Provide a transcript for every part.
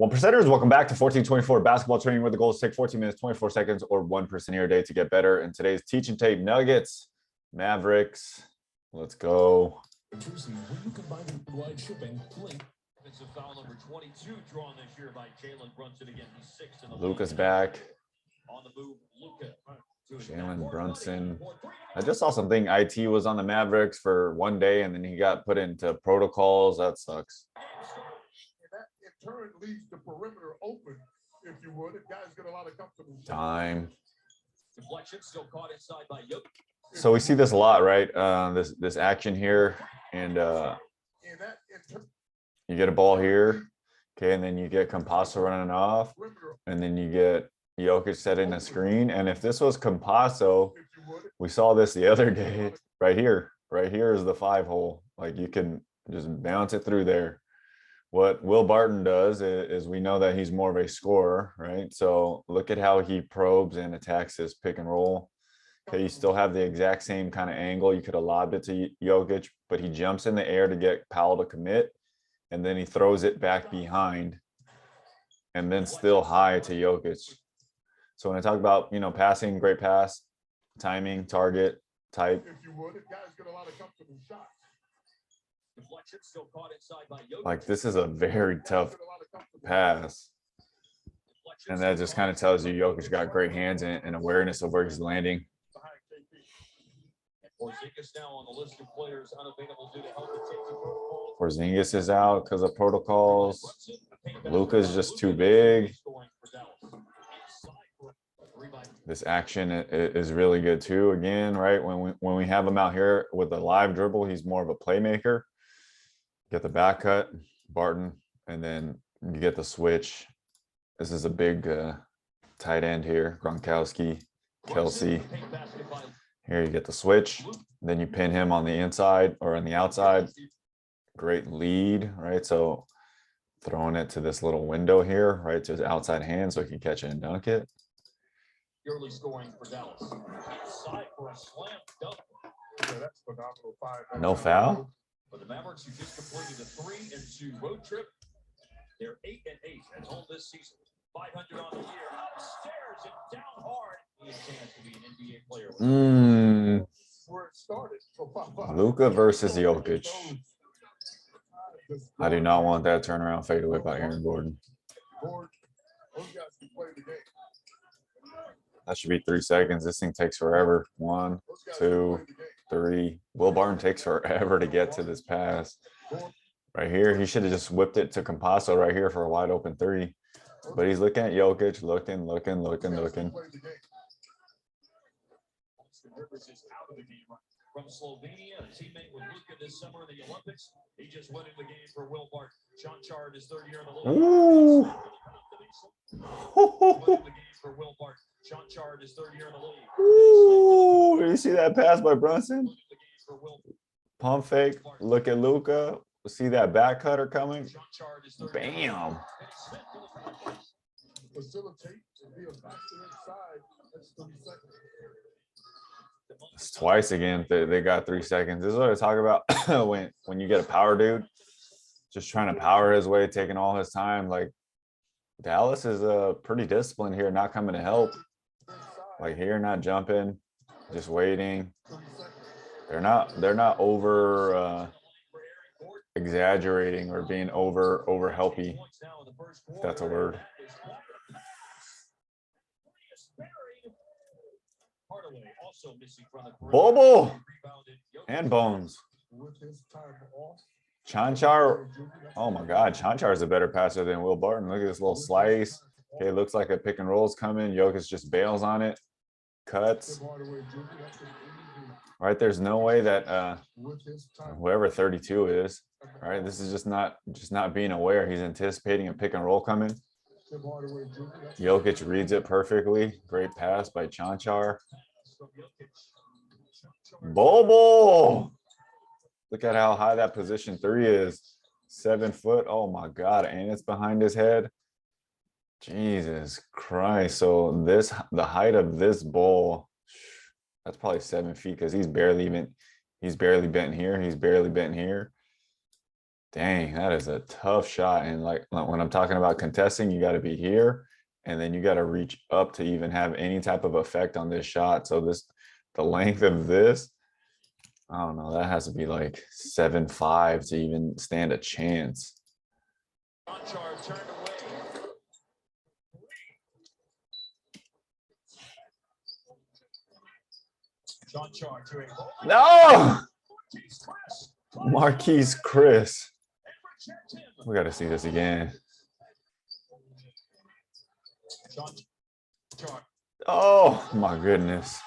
Well, percenters, welcome back to 1424 basketball training, where the goal is to take 14 minutes, 24 seconds, or 1% here a day to get better. And today's teach and tape Nuggets, Mavericks. Let's go. Luka's back. On the move, Luka. Jalen Brunson. I just saw something. IT was on the Mavericks for one day, and then he got put into protocols. That sucks. Turn leaves the perimeter open, if you would. If guys get a lot of comfortable time. Deflection still caught inside by Yoke. So we see this a lot, right? This action here, and you get a ball here, okay, and then you get Campasso running off, and then you get Jokic setting a screen. And if this was Campasso, we saw this the other day, right here. Right here is the 5-hole. Like, you can just bounce it through there. What Will Barton does is we know that he's more of a scorer, right? So look at how he probes and attacks his pick and roll. Okay, you still have the exact same kind of angle. You could have lobbed it to Jokic, but he jumps in the air to get Powell to commit, and then he throws it back behind, and then still high to Jokic. So when I talk about, passing, great pass, timing, target, type. If you would, if guys get a lot of comfortable shots. Like, this is a very tough pass, and that just kind of tells you Jokic got great hands and awareness of where he's landing. Porzingis is out because of protocols. Luka's just too big. This action is really good too. Again, right, when we have him out here with a live dribble, he's more of a playmaker. Get the back cut, Barton, and then you get the switch. This is a big tight end here, Gronkowski, Kelsey. Here you get the switch, then you pin him on the inside or on the outside. Great lead, right? So throwing it to this little window here, right, to his outside hand so he can catch it and dunk it. Early scoring for Dallas. Inside for a slam dunk. That's phenomenal. No foul? For the Mavericks, who just completed a 3-2 road trip, they're 8-8 at home this season. 500 on the year, upstairs and down hard. He has a chance to be an NBA player. Where it started. Luka versus Jokic. I do not want that turnaround fadeaway by Aaron Gordon. That should be 3 seconds. This thing takes forever. 1, 2, 3. Will Barton takes forever to get to this pass. Right here, he should have just whipped it to Campasso right here for a wide open 3. But he's looking at Jokic, looking. From Slovenia, a teammate with Luka this summer in the Olympics. He just went in the game for Will Barton. Chanchar in his 3rd year in the league. Ooh. For Will Barton. Chanchar in his 3rd year in the league. Ooh, you see that pass by Brunson? Pump fake. Look at Luka. See that back cutter coming? Bam. It's twice again. They got 3 seconds. This is what I talk about when you get a power dude just trying to power his way, taking all his time. Like, Dallas is pretty disciplined here, not coming to help. Like, here, not jumping, just waiting. They're not over exaggerating or being over helpy, if that's a word. Bobo and Bones. Chanchar, oh my God, Chanchar is a better passer than Will Barton. Look at this little slice. Okay, looks like a pick and roll's coming. Jokic just bails on it, cuts. Right, there's no way that whoever 32 is, right, this is just not being aware. He's anticipating a pick and roll coming. Jokic reads it perfectly. Great pass by Chanchar. Bobo. Look at how high that position 3 is. 7 foot. Oh my God. And it's behind his head. Jesus Christ. So the height of this ball, that's probably 7 feet, because he's barely bent here. He's barely bent here. Dang, that is a tough shot. And like when I'm talking about contesting, you got to be here and then you got to reach up to even have any type of effect on this shot. So the length of this, I don't know, that has to be like 7.5 to even stand a chance. No! Marquise Chris. We got to see this again. Oh my goodness.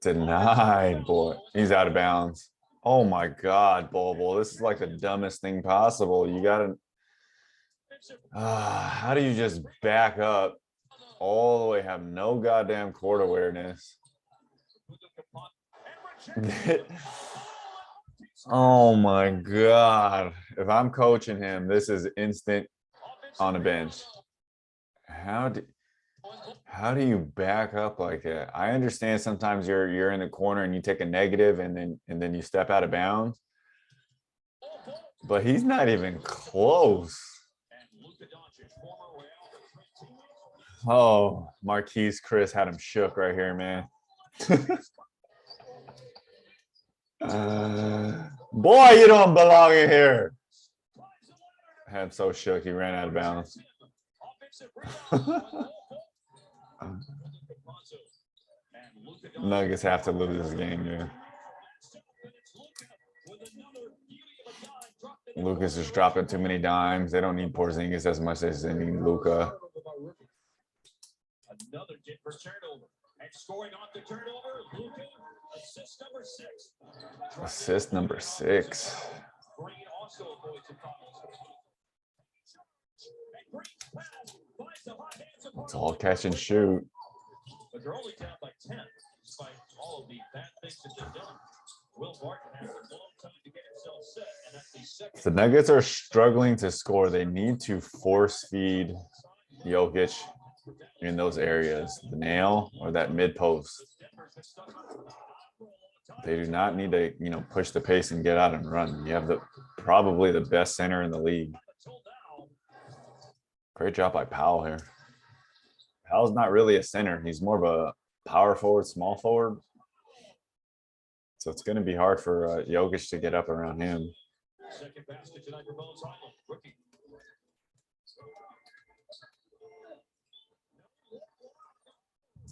Denied, boy. He's out of bounds. Oh my God, Bobo. This is like the dumbest thing possible. You gotta how do you just back up all the way, have no goddamn court awareness? Oh my God. If I'm coaching him, this is instant on a bench. How do you back up like that? I understand sometimes you're in the corner and you take a negative and then you step out of bounds. But he's not even close. Oh, Marquise Chris had him shook right here, man. Boy, you don't belong in here. Had him so shook he ran out of bounds. Nuggets have to lose this game, dude. Luka's just dropping too many dimes. They don't need Porzingis as much as they need Luka. Another Denver turnover. And scoring off the turnover, Luka, assist number 6. Assist number 6. It's all catch and shoot. But they're only down by 10, despite all of the bad things that they've done. Will Barton has a long time to get himself set, and that's the second. The Nuggets are struggling to score. They need to force feed Jokic in those areas, the nail or that mid post. They do not need to, push the pace and get out and run. You have probably the best center in the league. Great job by Powell here. Powell's not really a center. He's more of a power forward, small forward. So it's going to be hard for Jokic to get up around him. Second basket tonight for Bones Island. Rookie.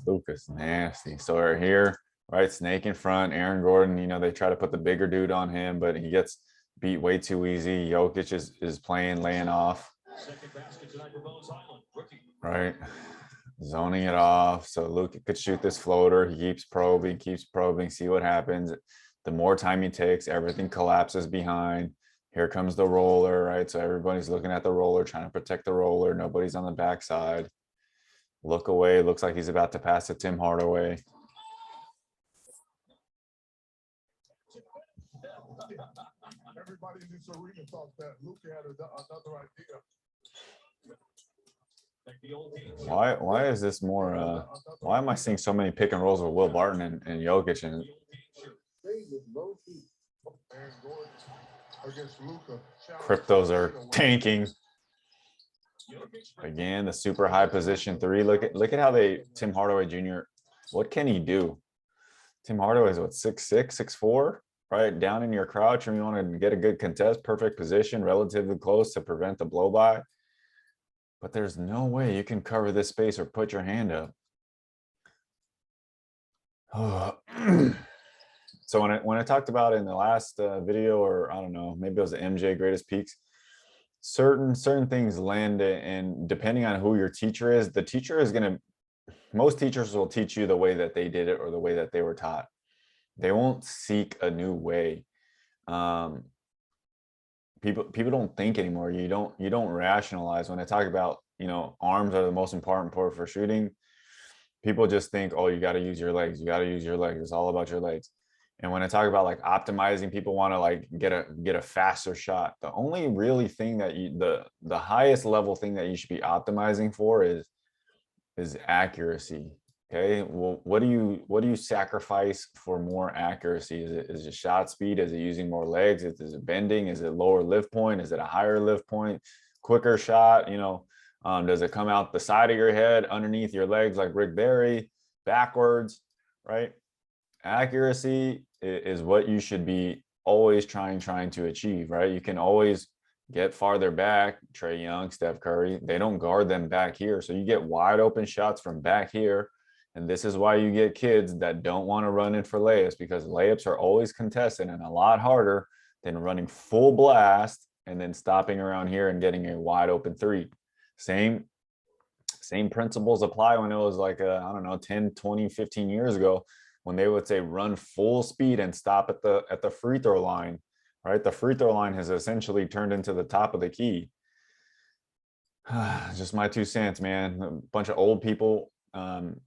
Luka's nasty. So we're here, right? Snake in front. Aaron Gordon, they try to put the bigger dude on him, but he gets beat way too easy. Jokic is playing, laying off. Second basket tonight for Bones Island. Rookie. Right. Zoning it off. So Luka could shoot this floater. He keeps probing, see what happens. The more time he takes, everything collapses behind. Here comes the roller, right? So everybody's looking at the roller, trying to protect the roller. Nobody's on the backside. Look away. Looks like he's about to pass to Tim Hardaway. Everybody in this arena thought that Luka had another idea. Why is this more why am I seeing so many pick and rolls with Will Barton and Jokic and cryptos are tanking again? The super high position 3. Look at how Tim Hardaway Jr. What can he do? Tim Hardaway is what, 6'6", 6'4", right? Down in your crouch and you want to get a good contest, perfect position, relatively close to prevent the blow by. But there's no way you can cover this space or put your hand up. So when I talked about it in the last video, or I don't know, maybe it was the MJ greatest peaks, certain things land, and depending on who your teacher is, the teacher is going to, most teachers will teach you the way that they did it or the way that they were taught. They won't seek a new way. People don't think anymore. You don't rationalize. When I talk about, arms are the most important part for shooting, people just think, oh, you got to use your legs. You got to use your legs. It's all about your legs. And when I talk about like optimizing, people want to like get a faster shot. The only really thing that the highest level thing that you should be optimizing for is accuracy. Okay, well, what do you sacrifice for more accuracy? Is it shot speed? Is it using more legs? Is it bending? Is it lower lift point? Is it a higher lift point? Quicker shot? Does it come out the side of your head, underneath your legs like Rick Barry, backwards? Right? Accuracy is what you should be always trying to achieve. Right? You can always get farther back. Trae Young, Steph Curry, they don't guard them back here, so you get wide open shots from back here. And this is why you get kids that don't want to run in for layups, because layups are always contested and a lot harder than running full blast and then stopping around here and getting a wide open three. Same principles apply when it was like, I don't know, 10, 20, 15 years ago, when they would say run full speed and stop at the free throw line, right? The free throw line has essentially turned into the top of the key. Just my 2 cents, man. A bunch of old people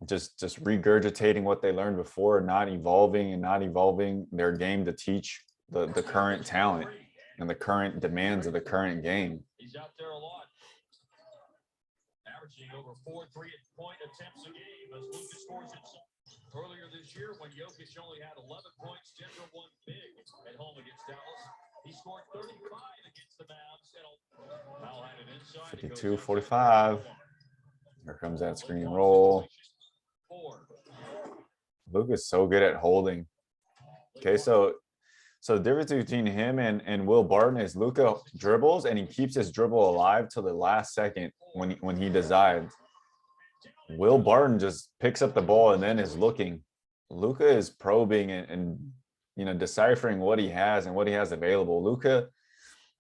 just regurgitating what they learned before, not evolving their game to teach the current talent and the current demands of the current game. He's out there a lot, averaging over 4 3-point attempts a game as Luka scores it. Earlier this year, when Jokic only had 11 points, Denver won big at home against Dallas. He scored 35 against the Mavs. Foul had it inside. 52-45. Here comes that screen roll. Luka's so good at holding. Okay, so the difference between him and Will Barton is Luka dribbles and he keeps his dribble alive till the last second when he decides. Will Barton just picks up the ball and then is looking. Luka is probing and deciphering what he has and what he has available. Luka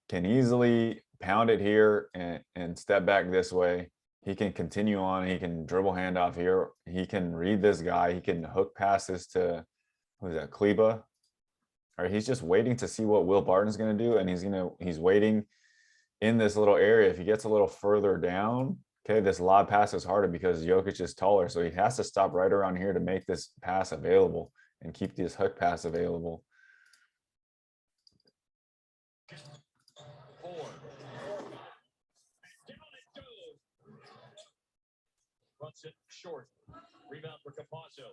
can easily pound it here and step back this way. He can continue on. He can dribble handoff here. He can read this guy. He can hook passes to, who is that, Kleba? Or he's just waiting to see what Will Barton's going to do, and he's waiting in this little area. If he gets a little further down, okay, this lob pass is harder because Jokic is taller, so he has to stop right around here to make this pass available and keep this hook pass available. Runs it short. Rebound for Campazzo.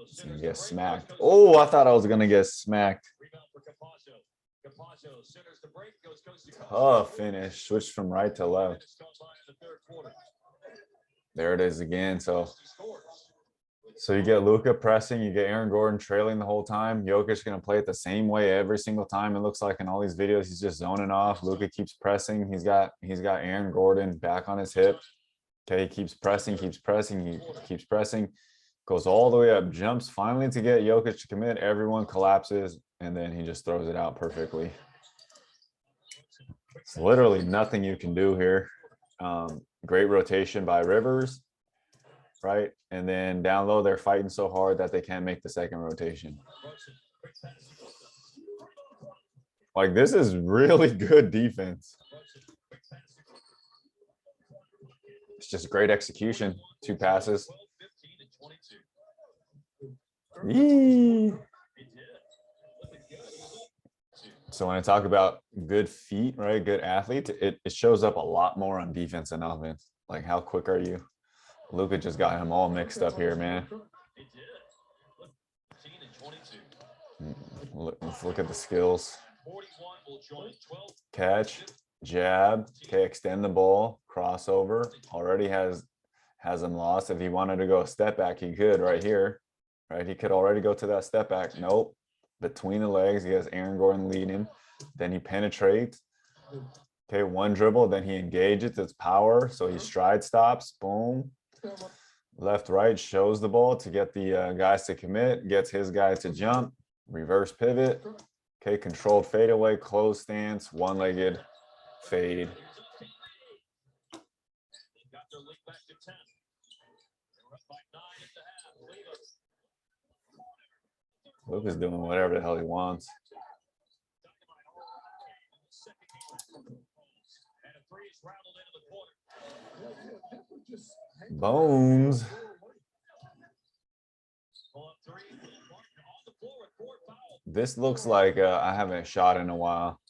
He's gonna get smacked. Oh, I thought I was gonna get smacked. Rebound for Campazzo. Campazzo centers the break, goes coast to coast. Tough finish. Switched from right to left. There it is again. So you get Luka pressing, you get Aaron Gordon trailing the whole time. Jokic gonna play it the same way every single time. It looks like in all these videos, he's just zoning off. Luka keeps pressing. He's got Aaron Gordon back on his hip. Okay, he keeps pressing, goes all the way up, jumps finally to get Jokic to commit. Everyone collapses, and then he just throws it out perfectly. It's literally nothing you can do here. Great rotation by Rivers, right? And then down low, they're fighting so hard that they can't make the second rotation. Like, this is really good defense. It's just great execution. 2 passes. Yee. So when I talk about good feet, right, good athletes, it shows up a lot more on defense and offense. Like, how quick are you? Luka just got him all mixed up here, man. Let's look at the skills. Catch, jab, okay, extend the ball, crossover. Already has him lost. If he wanted to go a step back, he could right here, right? He could already go to that step back. Nope. Between the legs, he has Aaron Gordon leading. Then he penetrates. Okay, one dribble, then he engages. It's power, so he stride stops. Boom. Left, right, shows the ball to get the guys to commit, gets his guys to jump. Reverse pivot. Okay, controlled fadeaway, closed stance, one-legged fade. Luka's doing whatever the hell he wants. Bones. This looks like I haven't shot in a while.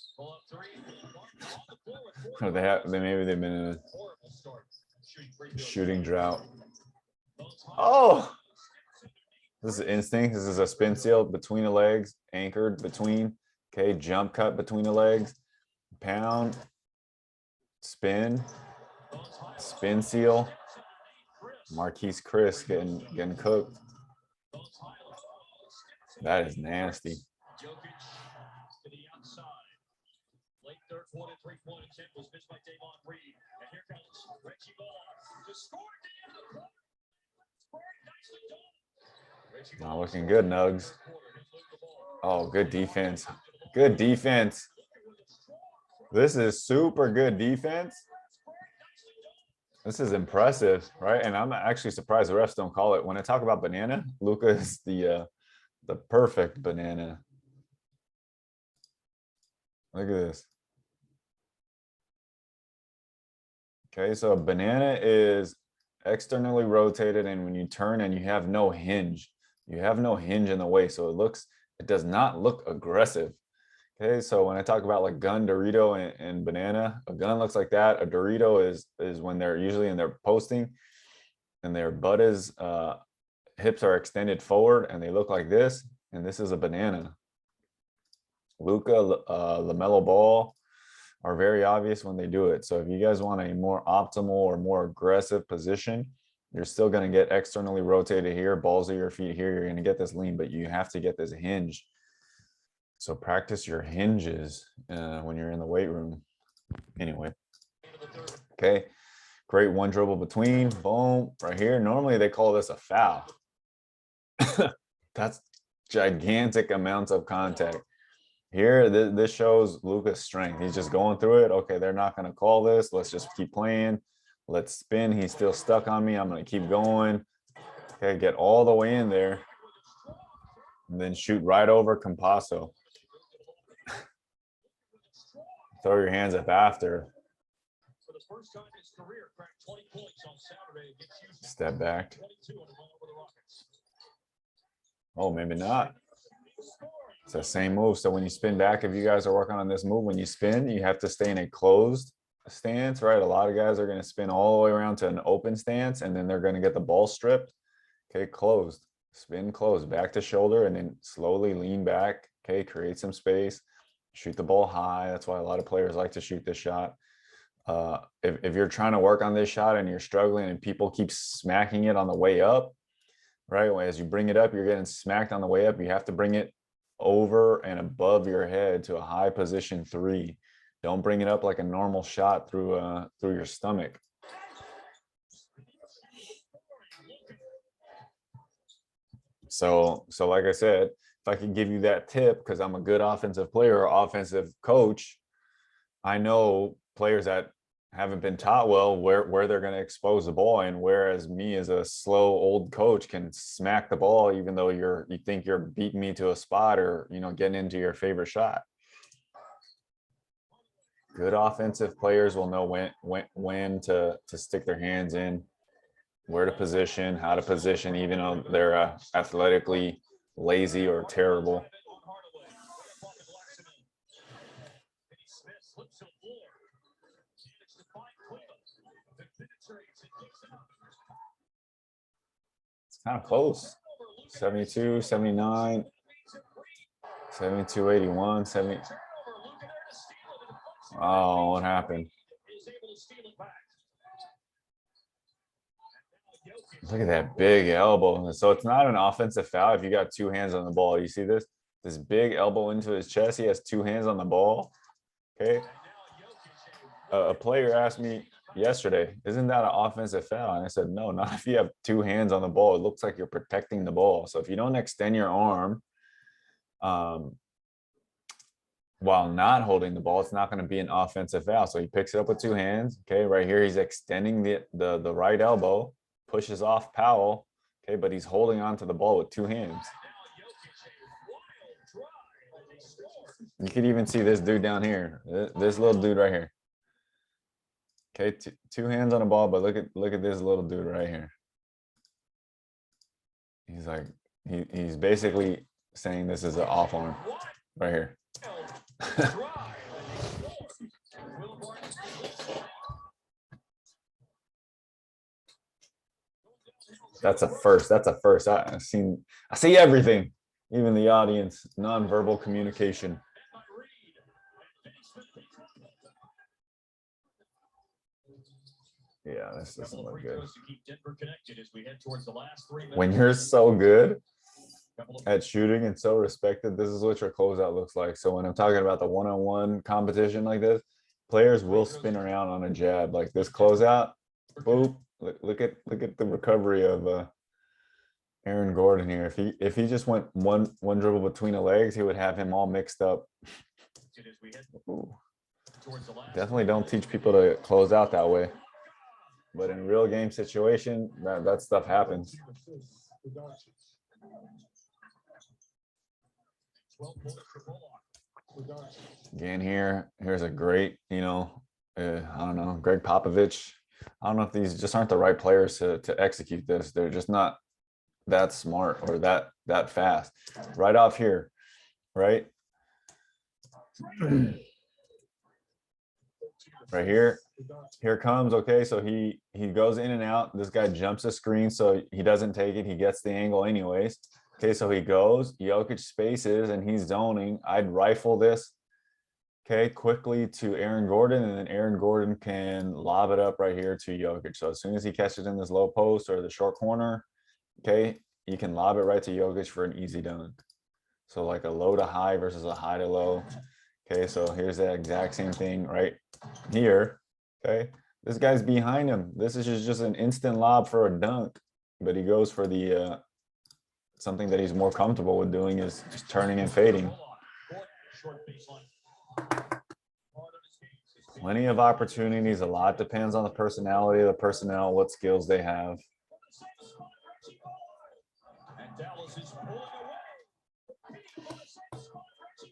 Or maybe they've been in a shooting drought. Oh, this is instinct. This is a spin seal between the legs, anchored between. Okay, jump cut between the legs, pound, spin, spin seal. Marquise Chris getting cooked. That is nasty. Late third quarter, 3-point attempt was missed by Davon Reed. And here comes Reggie Ball to score at the end. Not looking good, Nugs. Oh, good defense. Good defense. This is super good defense. This is impressive, right? And I'm actually surprised the refs don't call it. When I talk about banana, Luka is the perfect banana. Look at this. Okay, so a banana is externally rotated, and when you turn and you have no hinge, you have no hinge in the way, so it does not look aggressive. Okay, so when I talk about like gun, Dorito, and banana, a gun looks like that. A Dorito is when they're usually in their posting, and their butt is hips are extended forward, and they look like this. And this is a banana. Luka, LaMelo Ball are very obvious when they do it. So if you guys want a more optimal or more aggressive position, you're still going to get externally rotated here, balls of your feet here. You're going to get this lean, but you have to get this hinge. So practice your hinges when you're in the weight room. Anyway, okay, great one dribble between, boom, right here. Normally they call this a foul. That's gigantic amounts of contact. Here, this shows Luka's strength. He's just going through it. Okay, they're not going to call this. Let's just keep playing. Let's spin. He's still stuck on me. I'm going to keep going. Okay, get all the way in there. And then shoot right over Campasso. Throw your hands up after. Step back. Oh, maybe not. It's the same move. So when you spin back, if you guys are working on this move, when you spin, you have to stay in a closed stance, right? A lot of guys are going to spin all the way around to an open stance, and then they're going to get the ball stripped. Okay, closed. Spin closed, back to shoulder, and then slowly lean back. Okay, create some space. Shoot the ball high. That's why a lot of players like to shoot this shot. If you're trying to work on this shot and you're struggling and people keep smacking it on the way up, right? As you bring it up, you're getting smacked on the way up. You have to bring it over and above your head to a high position 3. Don't bring it up like a normal shot through your stomach. So like I said, if I could give you that tip, because I'm a good offensive player or offensive coach, I know players that haven't been taught well where they're going to expose the ball, and whereas me as a slow old coach can smack the ball even though you think you're beating me to a spot or getting into your favorite shot. Good offensive players will know when to stick their hands in, where to position, how to position, even though they're athletically lazy or terrible. It's kind of close. 72, 79, 72, 81, 70. Oh, what happened? Look at that big elbow. So it's not an offensive foul if you got 2 hands on the ball. You see this big elbow into his chest. He has 2 hands on the ball. Okay. A player asked me yesterday, isn't that an offensive foul? And I said, no, not if you have 2 hands on the ball. It looks like you're protecting the ball. So if you don't extend your arm while not holding the ball, it's not going to be an offensive foul. So he picks it up with 2 hands. Okay, right here he's extending the right elbow, pushes off Powell. Okay, but he's holding on to the ball with 2 hands. You could even see this dude down here, this little dude right here. Okay, 2 hands on the ball, but look at this little dude right here. He's like he's basically saying this is an off arm right here. That's a first. That's a first. I see everything, even the audience. Nonverbal communication. Yeah, this doesn't look good. When you're so good at shooting and so respected, this is what your closeout looks like. So when I'm talking about the one-on-one competition like this, players will spin around on a jab like this closeout. Boop. Look at the recovery of Aaron Gordon here. If he just went one dribble between the legs, he would have him all mixed up. Ooh. Definitely don't teach people to close out that way. But in real game situation, that stuff happens. Again, here's a great, I don't know, Greg Popovich. I don't know if these just aren't the right players to execute this. They're just not that smart or that fast. Right off here, right? Right here comes. Okay, so he goes in and out. This guy jumps the screen, so he doesn't take it. He gets the angle anyways. Okay, so he goes. Jokic spaces and he's zoning. I'd rifle this. Okay, quickly to Aaron Gordon, and then Aaron Gordon can lob it up right here to Jokic. So as soon as he catches in this low post or the short corner, okay, you can lob it right to Jokic for an easy dunk. So like a low to high versus a high to low. Okay, so here's the exact same thing right here. Okay, this guy's behind him. This is just an instant lob for a dunk, but he goes for the something that he's more comfortable with doing is just turning and fading. Plenty of opportunities. A lot depends on the personality of the personnel, what skills they have.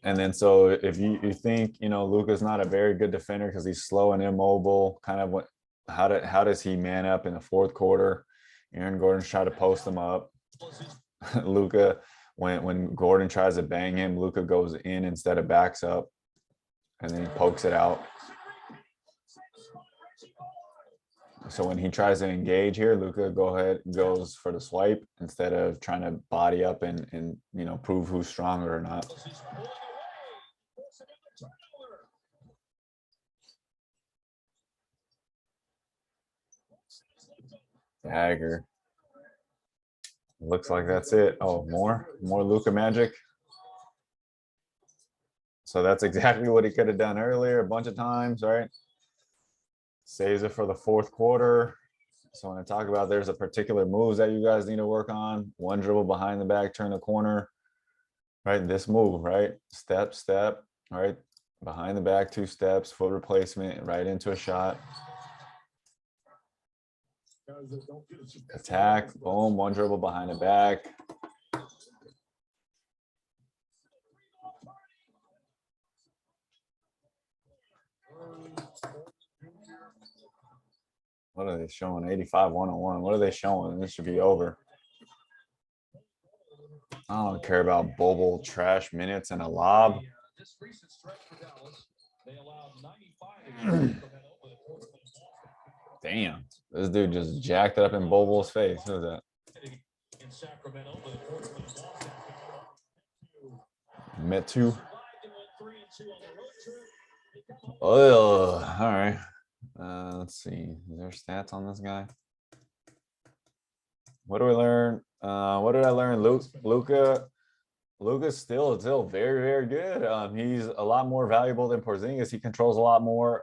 And then so if you think, Luka's not a very good defender because he's slow and immobile, kind of how does he man up in the fourth quarter? Aaron Gordon's trying to post him up. Luka, when Gordon tries to bang him, Luka goes in instead of backs up, and then he pokes it out. So when he tries to engage here, Luka goes for the swipe instead of trying to body up and prove who's stronger or not. Dagger. Looks like that's it. Oh, more Luka magic. So that's exactly what he could have done earlier a bunch of times, right? Saves it for the fourth quarter. So when I talk about there's a particular moves that you guys need to work on. One dribble behind the back, turn the corner, right? This move, right? Step, right? Behind the back, 2 steps, foot replacement, right into a shot. Attack, boom, 1 dribble behind the back. What are they showing? 85 101. What are they showing? This should be over. I don't care about Bobo trash minutes and a lob. Damn, this dude just jacked it up in Bobo's face. Who is that? Metu. Oh, all right. Let's see. Is there stats on this guy? What do we learn? What did I learn? Luka's still very, very good. He's a lot more valuable than Porzingis. He controls a lot more.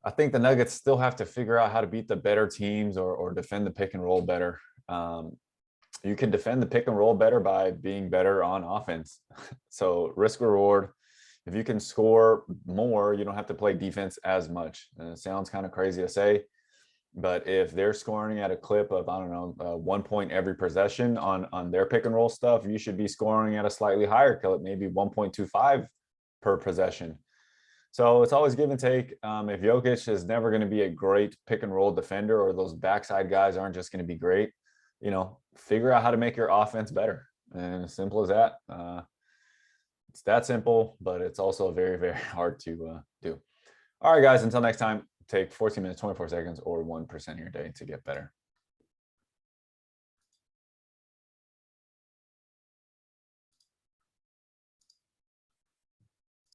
I think the Nuggets still have to figure out how to beat the better teams or defend the pick and roll better. You can defend the pick and roll better by being better on offense. So risk reward. If you can score more, you don't have to play defense as much. And it sounds kind of crazy to say, but if they're scoring at a clip of, I don't know, 1 point every possession on their pick and roll stuff, you should be scoring at a slightly higher clip, maybe 1.25 per possession. So it's always give and take. If Jokic is never going to be a great pick and roll defender, or those backside guys aren't just going to be great, figure out how to make your offense better. And as simple as that. It's that simple, but it's also very, very hard to do. All right, guys, until next time, take 14 minutes, 24 seconds, or 1% of your day to get better.